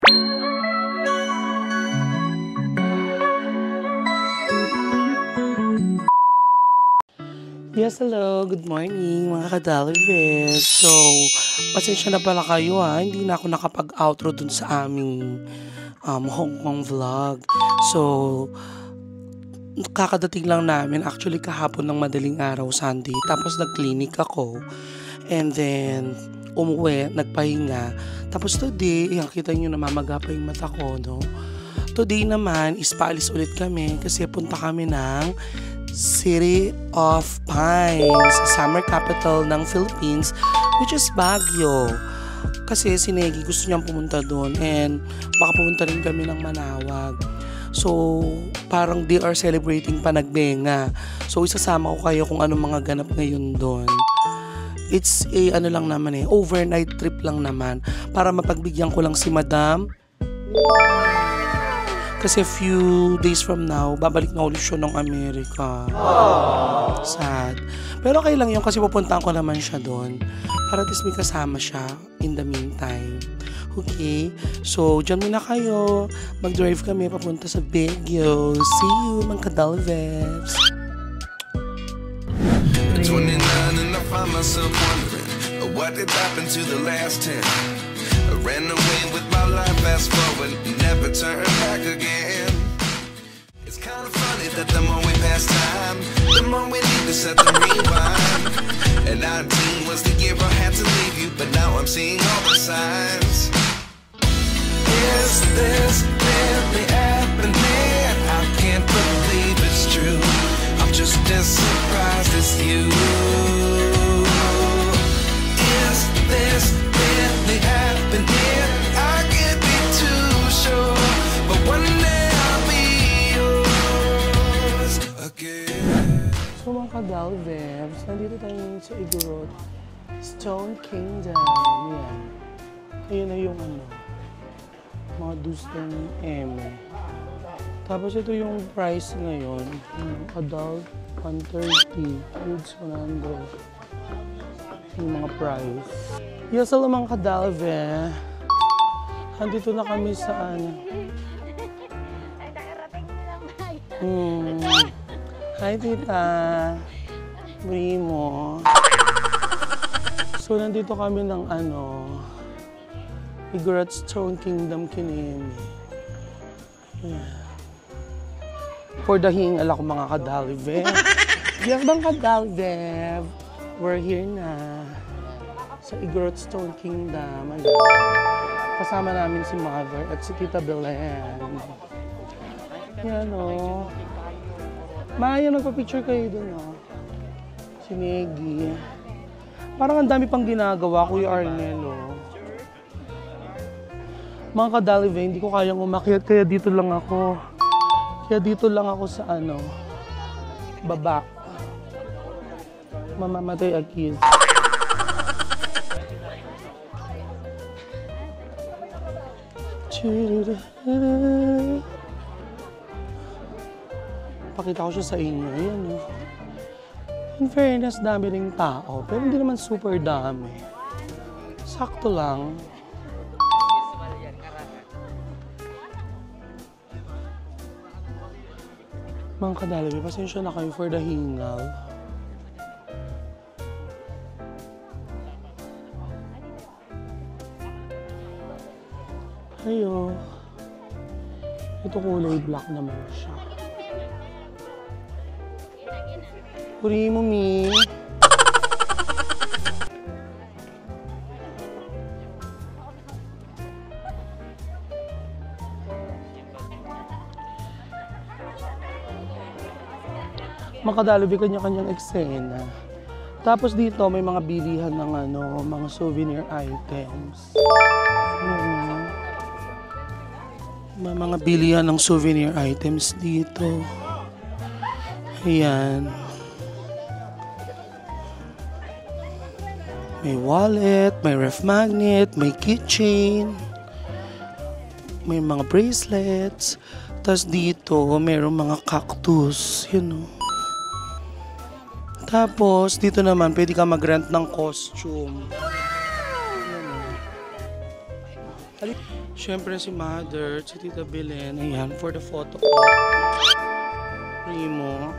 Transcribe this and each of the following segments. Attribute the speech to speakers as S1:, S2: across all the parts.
S1: Yes, hello. Good morning, mga kadalibes. So, pasensya na pala kayo hindi na ako nakapag-outro dun sa aming Hong Kong vlog. So, kakadating lang namin actually kahapon ng madaling araw, Sunday. Tapos nag-clinic ako. And then, umuwi, nagpahinga. Tapos today, kita nyo namamaga pa yung mata ko, no? Today naman, is paalis ulit kami kasi punta kami ng City of Pines, summer capital ng Philippines, which is Baguio. Kasi si Negi gusto niyang pumunta doon and baka pumunta rin kami ng Manawag. So, parang they are celebrating Panagbenga. So, isasama ko kayo kung anong mga ganap ngayon doon. It's a lang naman overnight trip lang naman para mapagbigyan ko lang si Madam. Kasi few days from now, babalik na ulit siya ng Amerika. Sad. Pero okay lang yun kasi pupuntaan ko naman siya doon. Para at least may kasama siya in the meantime. Okay? So, dyan muna kayo. Mag-drive kami papunta sa Baguio. See you, mga kadalveps.
S2: 29 and I find myself wondering what did happen to the last 10. I ran away with my life, fast forward, never turn back again. It's kind of funny that the more we pass time, the more we need to set the rewind. And 19 was the year I had to leave you, but now I'm seeing all the signs. Is this really happening? I can't believe it's true. I'm just as surprised as you. Is this really happening? I can't be too sure, but one day I'll be yours again.
S1: So mga kadalveps, nandito tayo sa Igorot Stone Kingdom. Yan. Ayun na yung mga dustong eme. Tapos ito yung price ngayon. Adult 130, kids 100. Yung mga price. Yes, hello mga kadalve. Andito na kami sa
S3: Ay, nakarating na lang.
S1: Hi, tita. Primo. So, nandito kami ng Igorot Stone Kingdom Kineme. Yeah. For the hingal ako mga kadalve. Yes, bang kadalve? We're here na sa Igorot Stone Kingdom. Kasama namin si Mother at si Tita Belen. Yan o. Maya, nagpa-picture kayo dun Si Negi. Parang ang dami pang ginagawa, Kuya Arnel Mga kadalve, hindi ko kayang umakyat kaya dito lang ako. Kaya dito lang ako sa baba. Mamamatay agis. Pakita ko siya sa inyo. Ayan In fairness, dami ring tao. Pero hindi naman super dami. Sakto lang. Mga kadalve, pasensya na kayo for the hingal. Ayo. Ito kulay black naman siya. Puri mo, Mi. Mga kadalve, kanya-kanyang eksena. Tapos dito may mga bilihan ng mga souvenir items. May mga bilihan ng souvenir items dito. Ayan. May wallet, may ref magnet, may keychain, may mga bracelets. Tapos dito, mayroong mga cactus. Yun Tapos, dito naman, pwede ka mag-rent ng costume. Siyempre si Mother, si Tita Belen, ayan, for the photo ko. Primo.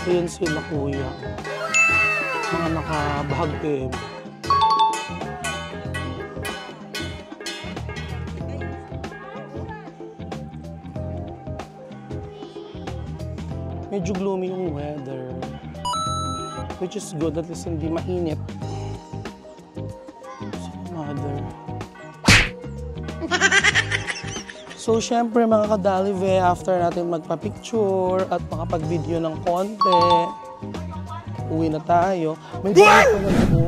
S1: Ayan sila kuya. Mga nakabahag eh. Medyo gloomy yung weather. Which is good, at least hindi mainit. Mother. So, syempre mga kadalive, after natin magpa-picture at makapag-video ng konti, uwi na tayo. May bago pa na ako.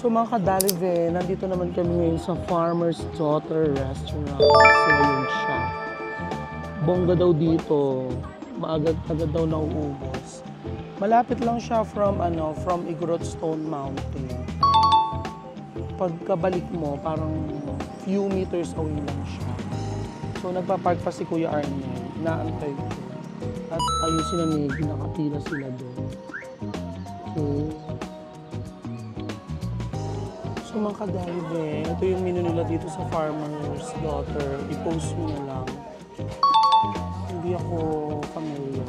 S1: So mga kadalive, nandito naman kami ngayon sa Farmer's Daughter Restaurant. So yun siya. Bongga daw dito. Maagad-agad daw nauubos. Malapit lang siya from Igorot Stone Mountain. Pagkabalik mo, parang few meters away lang siya. So nagpa-park pa si Kuya Arnel. Naantay ko. At ayusin na Negi, nakapila sila doon. Okay. So mga kadalive, ito yung menu nila dito sa Farmer's Daughter. I-post mo na lang. Hindi ako familiar.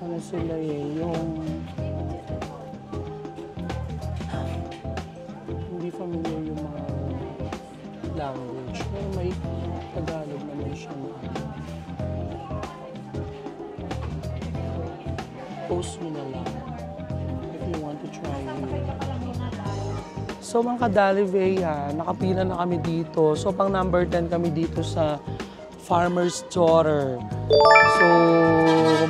S1: Ano sila yung... Hindi familiar yung mga language. Pero may Tagalog naman siya na post mo na lang if you want to try it. So mga kadalive, nakapila na kami dito. So pang number 10 kami dito sa Farmer's Daughter. So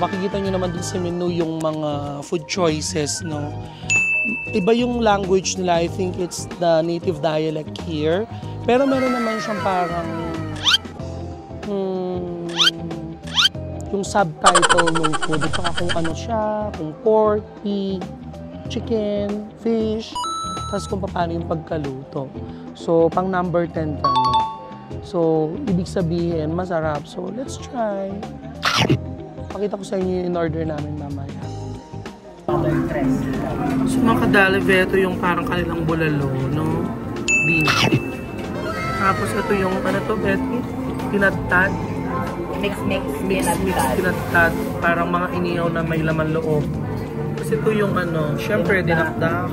S1: makikita nyo naman din sa menu yung mga food choices, no? Iba yung language nila. I think it's the native dialect here. Pero meron naman siyang parang yung subtitle ng food. Ito kung ano siya, kung pork, pig, chicken, fish, tapos kung paano yung pagkaluto. So, pang number 10 kami. So, ibig sabihin, masarap. So, let's try. Pakita ko sa inyo yung order namin mamaya. So, mga kadalive, ito yung parang kanilang bulalo, no? Beans. Tapos, ito yung, ano to, Betty? Pinatad.
S4: Mix,
S1: Pinatad. Parang mga inihaw na may laman loob. Kasi ito yung, ano, syempre, dinakdak.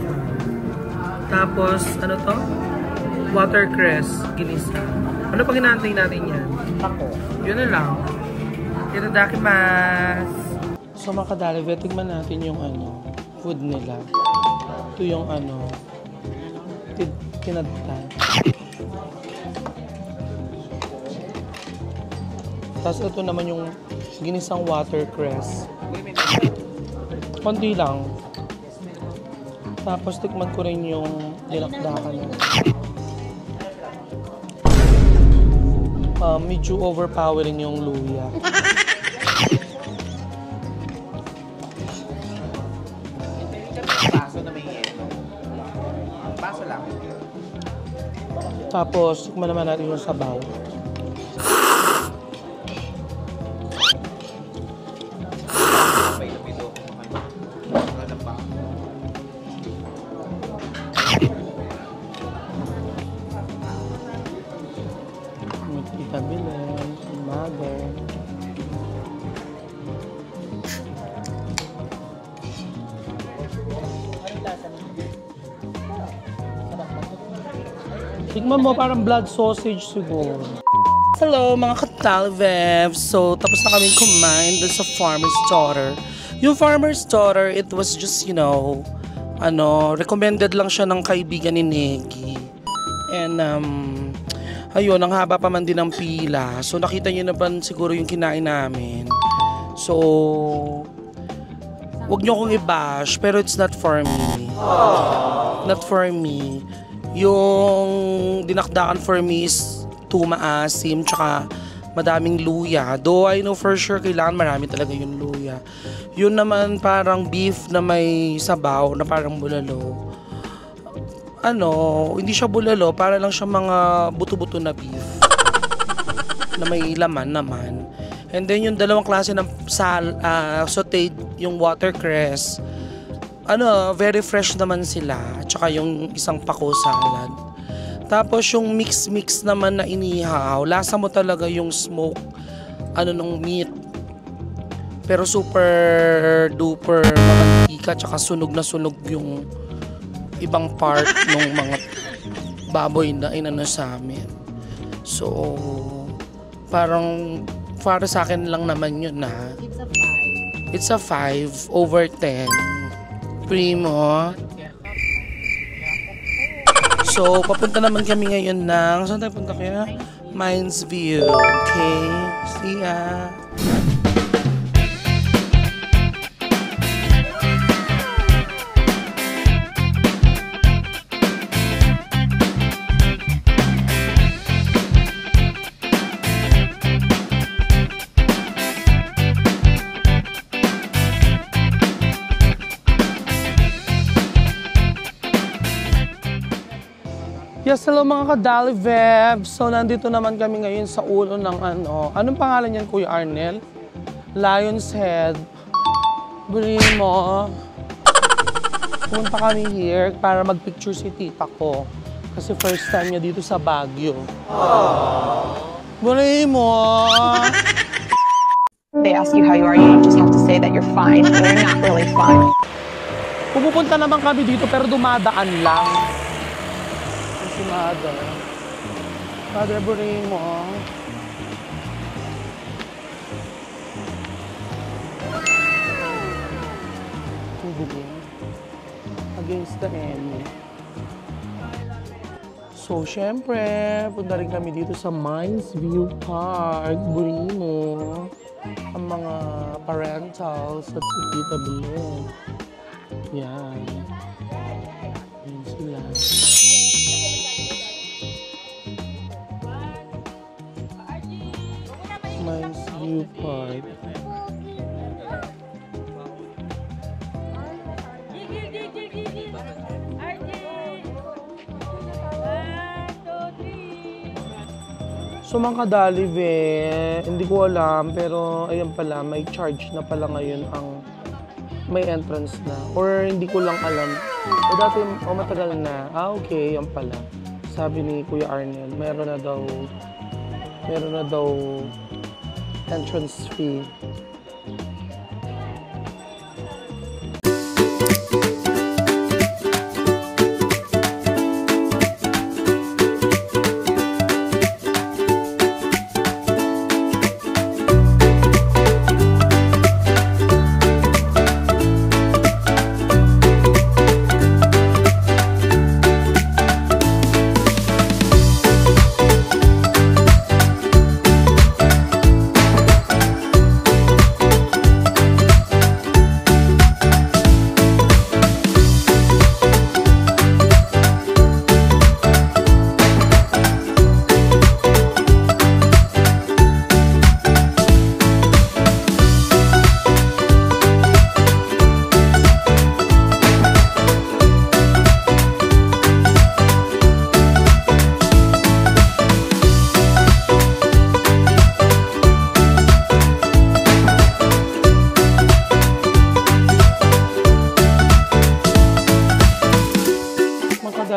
S1: Tapos, ano to? Watercress, ginisa. Ano pag inaantay natin yan?
S4: Ako.
S1: Yun na lang. Itadakimasu. So mga kadalive, tingnan natin yung ano, food nila. Ito yung ano, kinadtan. Tapos ito naman yung ginisang watercress. Konti lang. Tapos tikman ko rin yung dinakdakan. Medyo overpowering yung luya.
S4: Baso na may yelo. Baso lang.
S1: Tapos, tikman naman natin yung sabaw.
S4: May lupido. Wala pa.
S1: Tita Belen, si Mother. Tignan mo, parang blood sausage siguro. Hello mga katalvevs! So, tapos na kami kumain dun sa Farmer's Daughter. Yung Farmer's Daughter, it was just, recommended lang siya ng kaibigan ni Negi. And, ayun, ang haba pa man din ng pila. So, nakita nyo na ba siguro yung kinain namin. So, wag nyo akong i-bash, pero it's not for me. Not for me. Yung dinakdakan for me is too maasim, tsaka madaming luya. Though I know for sure kailangan marami talaga yung luya. Yun naman parang beef na may sabaw na parang bulalo. Hindi siya bulalo, para lang siya mga buto-buto na beef na may laman naman. And then yung dalawang klase ng sauteed, yung watercress, very fresh naman sila. Tsaka yung isang pako salad. Tapos yung mix naman na inihaw, lasa mo talaga yung smoke, ng meat. Pero super duper mamantika, tsaka sunog na sunog yung ibang part ng mga baboy na inano sa amin. So, parang para sa akin lang naman yun na. It's a 5 over 10. Primo. So, papunta naman kami ngayon ng, saan tayo punta kaya? Mines View. Okay? See ya! Yes, hello mga ka-Daliveb. So, nandito naman kami ngayon sa ulo ng anong pangalan niyan, Kuya Arnel? Lion's Head. Brimo. Pumunta kami here para mag-picture si tita ko. Kasi first time niya dito sa Baguio. Brimo.
S5: They ask you how you are, you just have to say that you're fine, when you're not really fine.
S1: Pumupunta naman kami dito pero dumadaan lang. Si Mother. Mother Brimo. Against the enemy. So, syempre, punta rin kami dito sa Mines View Park, Brimo. Ang mga parentals at si Tita Belen. Yan. Yan sila. Mines View Park. So mga kadalive, hindi ko alam pero ayan pala, may charge na pala ngayon ang may entrance na. Or hindi ko lang alam. O dati, matagal na. Okay, yan pala. Sabi ni Kuya Arnel, meron na daw entrance fee.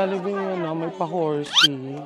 S1: Jollibee yun, no? May pa-horsey.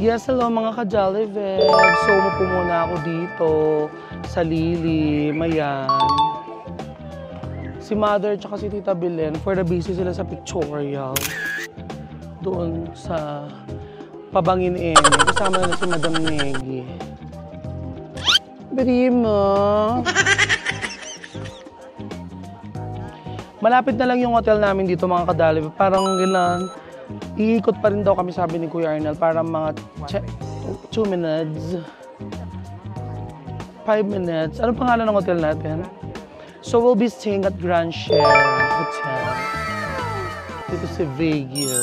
S1: Yes, hello mga ka-Jollibee. So, umupo muna ako dito sa Lilim. Ayan. Si Mother at si Tita Belen, for the busy sila sa pictorial. Doon sa Pabangin Eme. Kasama na si Madam Negi. Berima. Malapit na lang yung hotel namin dito mga ka-Jollibee. Parang ilan. Iikot pa rin daw kami, sabi ni Kuya Arnel, para mga 2 minutes, 5 minutes. Ano pangalan ng hotel natin? So we'll be staying at Grand Share Hotel. Dito sa Baguio.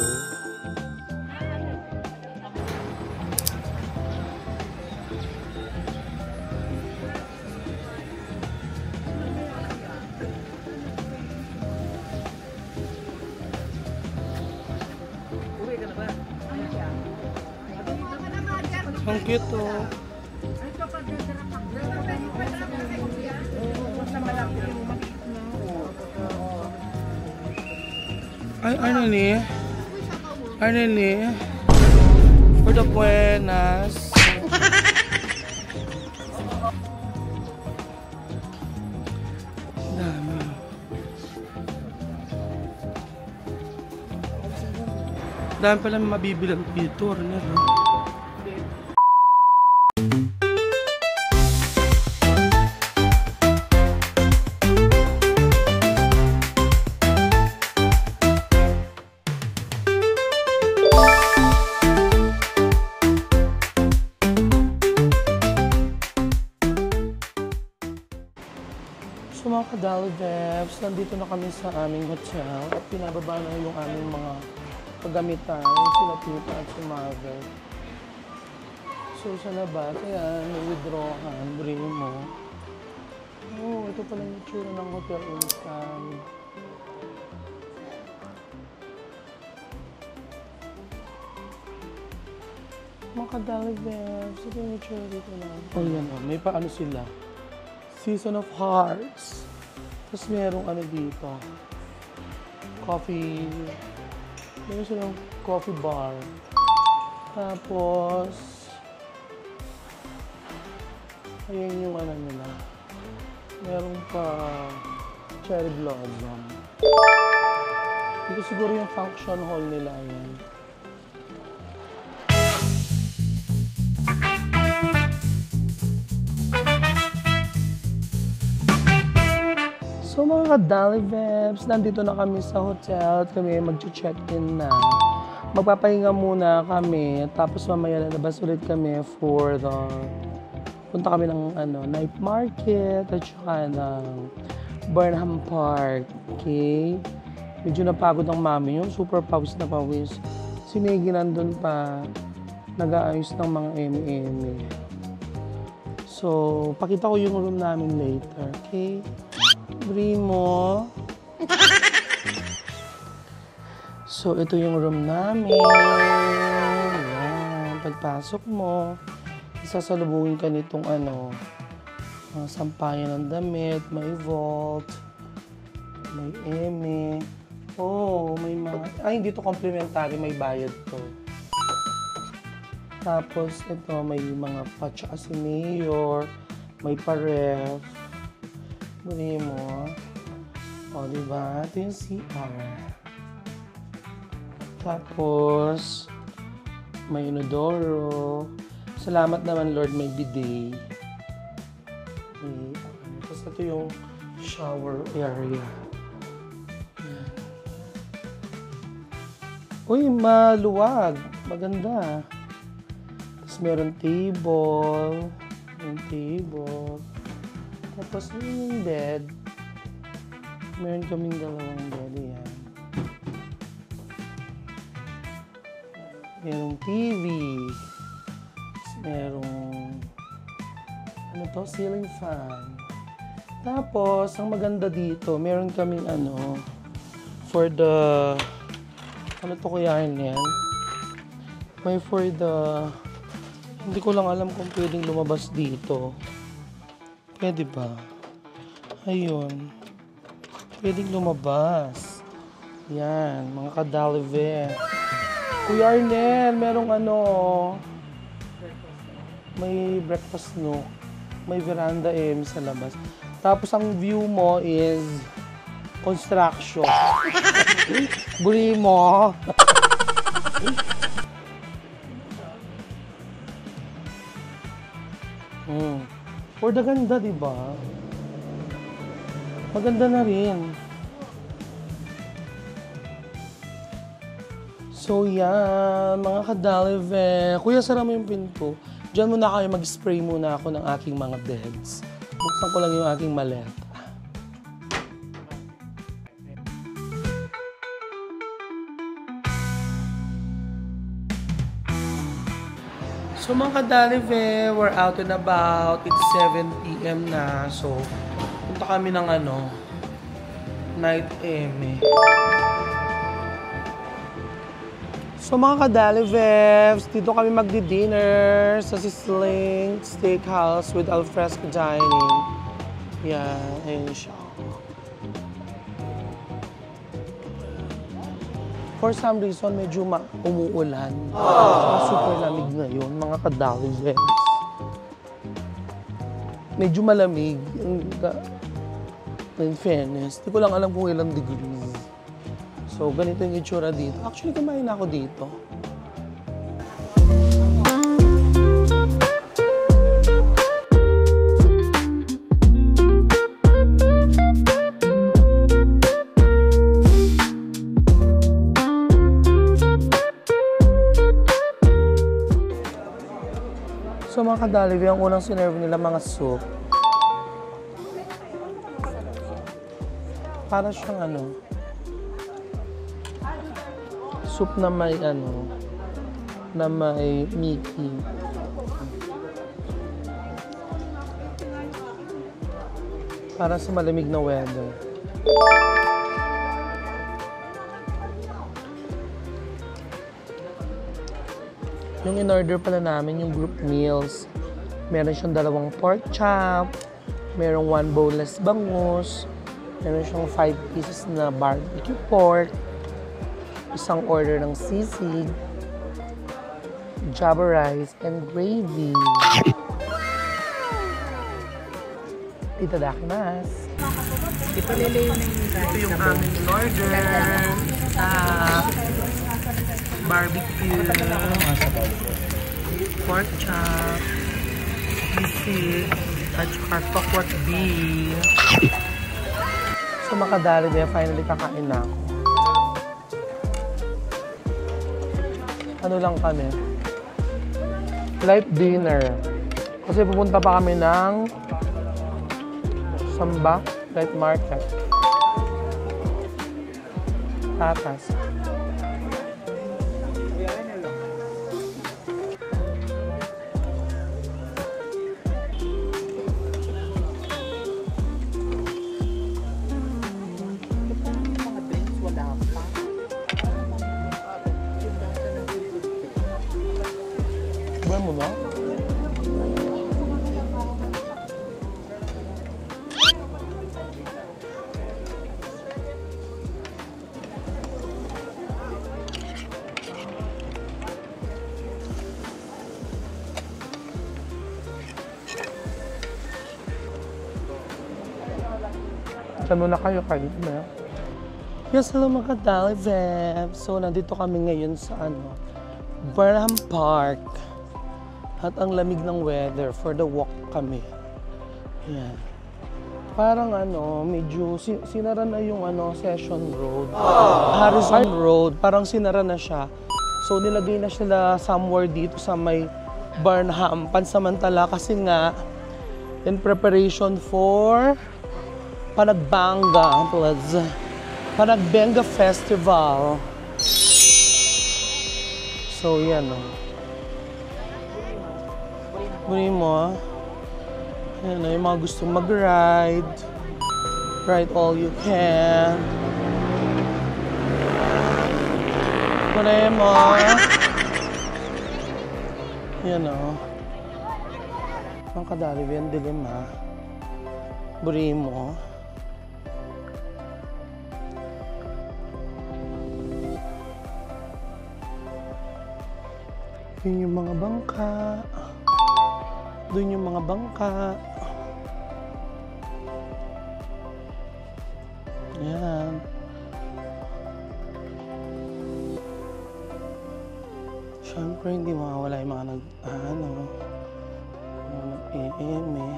S1: Ang cute oh. Ay, Arnel. Arnel. For the buenas. Dami. Dami pala mabibilang dito, Arnel. So mga ka-Jollibee, nandito na kami sa aming hotel at pinababa na yung aming mga paggamitan, sila Tita at si Mother. So sa labas, ayan, may withdrawhan, Brimo. Oh, ito pala yung tsura ng hotel inside. Mga ka-Jollibee, ito yung tsura dito na. Oh yan, oh, may paano sila. Season of Hearts. Tapos merong ano dito. Coffee. Meron silang coffee bar. Tapos ayan yung ano nila. Meron pa cherry blossom. Dito siguro yung function hall nila. Ayan. So mga ka-Jollibee, nandito na kami sa hotel at kami mag-check-in na. Magpapahinga muna kami, tapos mamaya lalabas ulit kami for the... Punta kami ng night market at saka ng Burnham Park. Okay? Medyo napagod ang mami yung super pawis na pawis. Si Maggie nandun pa, nag-aayos ng mga eme-eme. So, pakita ko yung room namin later. Okay? Brimo. So, ito yung room namin. Ayan. Pagpasok mo, isasalubungin ka nitong sampayan ng damit, may vault, may eme. Oh, may mga... Ay, hindi to complimentary, may bayad to. Tapos, ito, may mga patsa si Mayor, may pa-ref. Buli mo. O, diba? Ito yung CR. Tapos, may inodoro. Salamat naman, Lord, may bidet. Okay. Tapos, ito yung shower area. Yan. Uy, maluwag. Maganda. Tapos, meron table. Yung table. Tapos, yung bed. Meron kaming dalawang bed. Yan. Merong TV. Merong ano to? Ceiling fan. Tapos, ang maganda dito, meron kaming ano for the ano to kuyain yan? May for the hindi ko lang alam kung pwedeng lumabas dito. Pwede ba? Ayun. Pwedeng lumabas. Yan, mga kadalive. Kuya Arnel, merong ano, may breakfast nook. May veranda sa labas. Tapos ang view mo is construction. Buli mo. For the ganda, di ba? Maganda na rin. So, yan, mga kadalive. Kuya, sara mo yung pinto. Diyan muna kayo, mag-spray muna ako ng aking mga beds. Buksan ko lang yung aking maleta. So, mga kadalive, we're out and about. It's 7 p.m. na. So, punta kami ng ano, night eme. So mga kadaliveves, dito kami magdi-dinner sa Sisling Steakhouse with alfresco dining. Yan, ayun siya. For some reason, medyo umuulan. Super lamig ngayon, mga kadaliveves. Medyo malamig. In fairness, di ko lang alam kung ilang degrees. So, ganito yung itsura dito. Actually, kumain ako dito. So, mga kadalive, ang unang sinerve nila mga soup. Para siyang ano, soup na may ano, na may Mickey. Para sa malamig na weather. Yung in-order pala namin, yung group meals. Meron siyang 2 pork chop, merong 1 boneless bangus, meron siyang 5 pieces na barbecue pork, isang order ng sisig, java rice, and gravy. Itadakimasu.
S6: Ipalilay na yung rice.
S1: Ito yung aming order. Barbecue, pork chop, sisig, at pork beef. So makadalive, finally kakain na ako. Ano lang kami? Light dinner. Kasi pupunta pa kami ng Samba Light Market. Tatas. Buwan mo ba? Kano na kayo kanina? Yes, hello mga Dali Vebs. So, nandito kami ngayon sa Burnham Park. At ang lamig ng weather for the walk kami. Yan. Parang medyo sinara na yung Session Road. Harrison Road, parang sinara na siya. So, nilagay na sila somewhere dito sa may Burnham, pansamantala kasi nga in preparation for Panagbenga Festival. So, yan Bunin mo. Yan yung mga gustong mag-ride. Ride all you can. Bunin mo. Yan ang kadali yan, dilim Bunin mo. Yun yung mga bangka. Doon yung mga bangka. Yan. Siyempre, hindi mawawala yung mga nag-e-eme.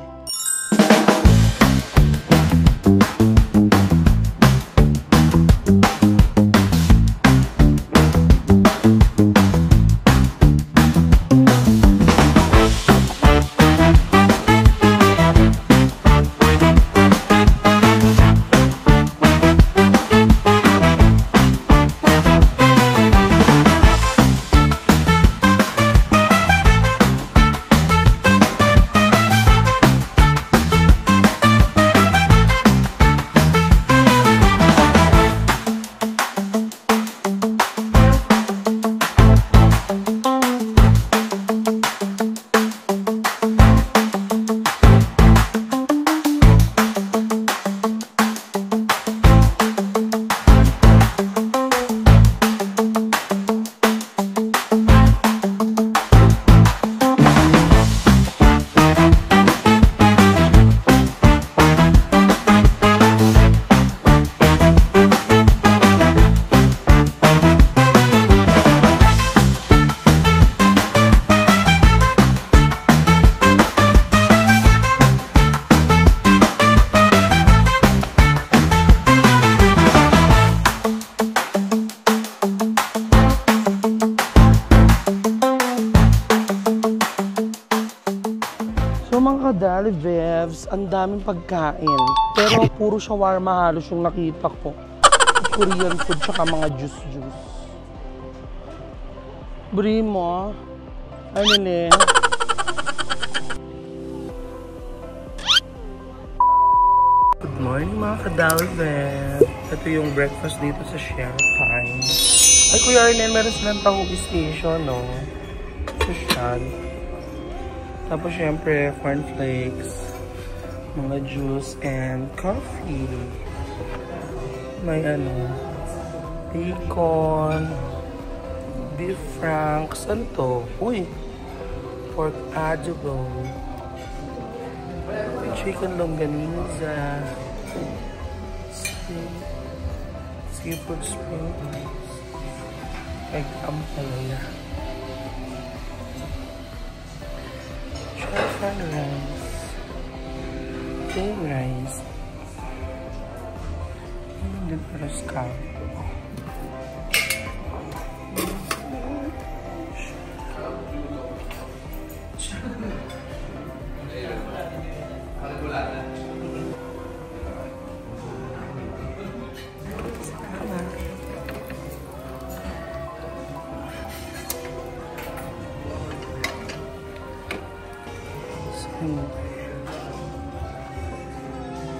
S1: Dali Vebs, ang daming pagkain. Pero puro shawarma halos yung nakita ko. Korean food tsaka mga juice. Bri mo. Ay, nene. Good morning mga ka-Dali Vebs. Ito yung breakfast dito sa Share Time. Ay, Kuya Arnel, meron silang tahubi station, no? Social. Tapos syempre, cornflakes, mga juice, and coffee. May bacon, beef franks, ano to? Uy! Pork adobo, chicken longaniza, seafood spring, egg ampalaya. Fried rice, plain rice, and then para scalp.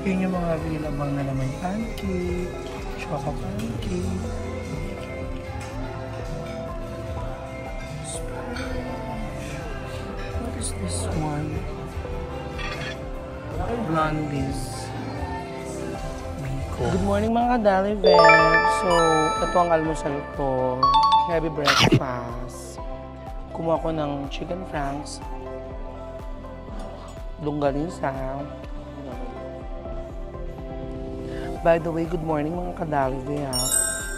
S1: Yun yung mga available na naman pancake, choco pancake, what is this one? Blondies. Biko. Good morning mga Dali Vebs. So, ito ang almusal ko. Heavy breakfast. Kumuha ko ng chicken franks, longganisa, By the way, good morning mga kadalve ha.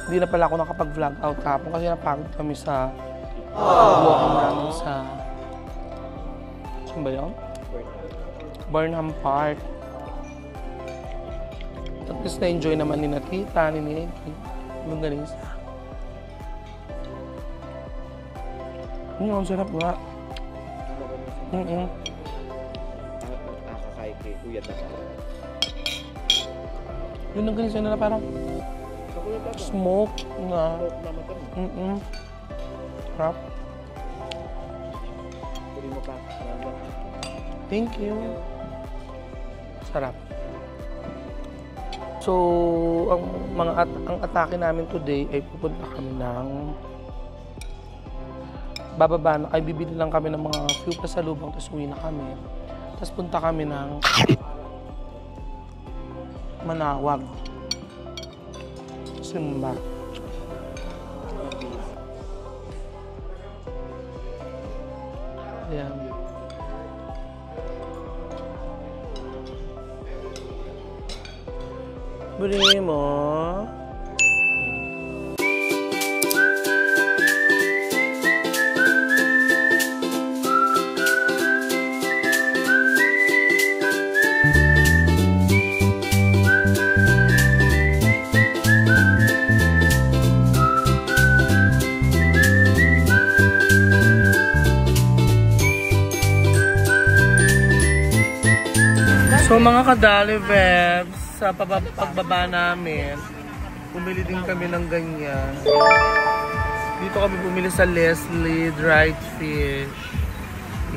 S1: Hindi na pala ako nakapag-vlog out hapon kasi napagod kami sa walking namin sa... Saan ba yun? Burnham Park. Tapos na-enjoy naman ni Natita, ni Negi. Yung galing sa... Ang sarap nga.
S4: Nakakain kay Kuya na pala.
S1: Yun ang galing na parang smoke na. Sarap.
S4: Puri mo pa.
S1: Thank you. Sarap. So, ang atake namin today ay pupunta kami ng bababa na, ay bibili lang kami ng mga few pasalubong tapos uwi na kami. Tapos punta kami ng Manawag. Simba. Ayan. Buli mo. So mga kadalivebs, sa pagbaba namin, bumili din kami ng ganyan. Dito kami bumili sa Leslie dried fish.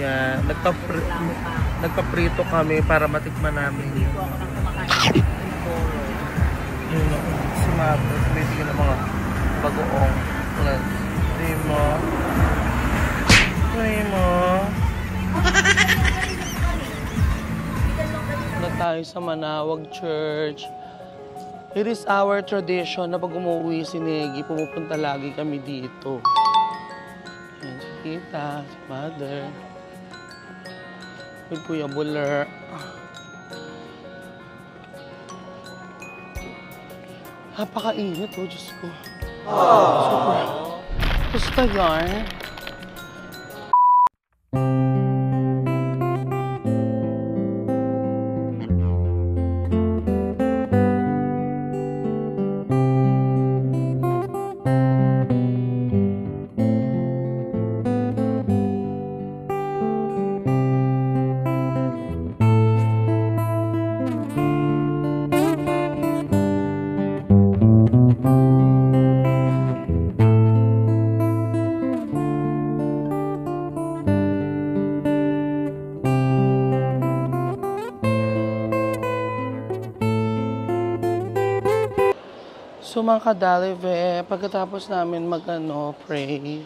S1: Yan, nagpaprito kami para matikman namin yun. Yun o, si Mabel, bumili ng mga bagoong. Primo. Primo. Na tayo sa Manawag Church. It is our tradition na pag umuwi si Negi, pumupunta lagi kami dito. Yan si Tita, si Mother. With Kuya Buller. Napakainit oh, Diyos ko. Super. Gusto yan. So mga kadalive, pagkatapos namin pray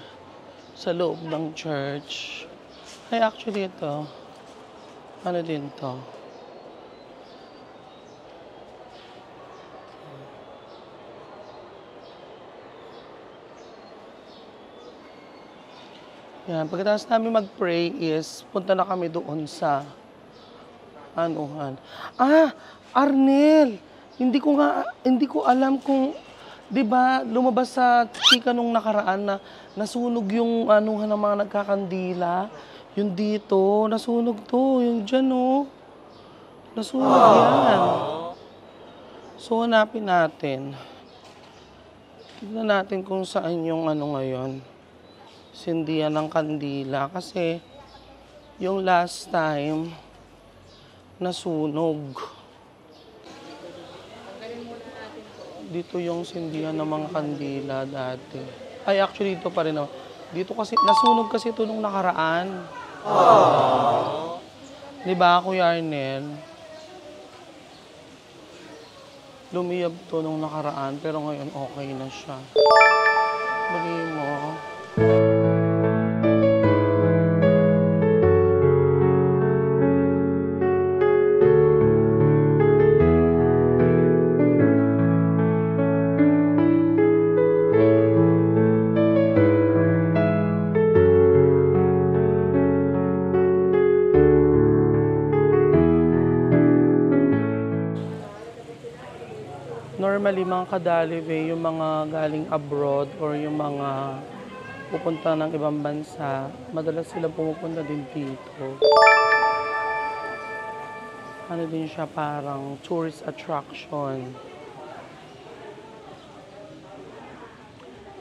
S1: sa loob ng church, ay actually ito, ano din to? Yan, pagkatapos namin mag-pray is, punta na kami doon sa, anuhan. Arnel! Hindi ko alam kung, di ba, lumabas sa chika nung nakaraan na nasunog yung anuhan ng mga nagkakandila. Yung dito, nasunog to. Yung dyan, oh. Nasunog yan. So, hanapin natin. Tignan natin kung saan yung ngayon. Sindihan ng kandila. Kasi, yung last time, nasunog. Dito yung sindihan ng mga kandila dati. Ay, actually, dito pa rin. Dito kasi, nasunog kasi ito nung nakaraan. Diba, Kuya Arnel? Lumiyab to nung nakaraan, pero ngayon okay na siya. Bali mo. Normally, mga kadalive, yung mga galing abroad or yung mga pupunta ng ibang bansa, madalas sila pumupunta din dito. Ano din siya, parang tourist attraction.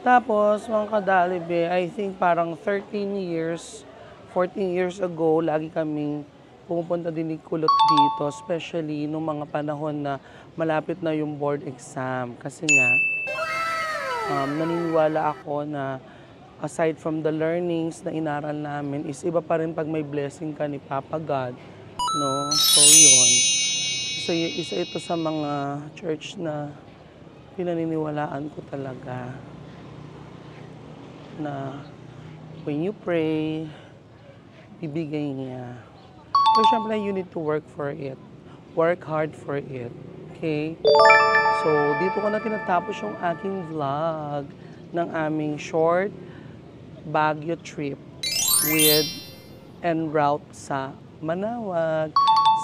S1: Tapos, mga kadalibe, I think parang 13 years, 14 years ago, lagi kaming pumupunta din ni Kulot dito, especially nung mga panahon na malapit na yung board exam. Kasi nga, naniniwala ako na aside from the learnings na inaral namin, is iba pa rin pag may blessing ka ni Papa God. No? So, yun. Isa ito sa mga church na pinaniniwalaan ko talaga. Na when you pray, bibigay niya. So, syempre, you need to work for it. Work hard for it. Okay? So, dito ko na tinatapos yung aking vlog ng aming short Baguio trip with en route sa Manawag.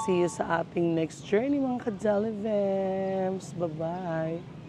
S1: See you sa ating next journey, mga ka-Jollivems. Bye-bye!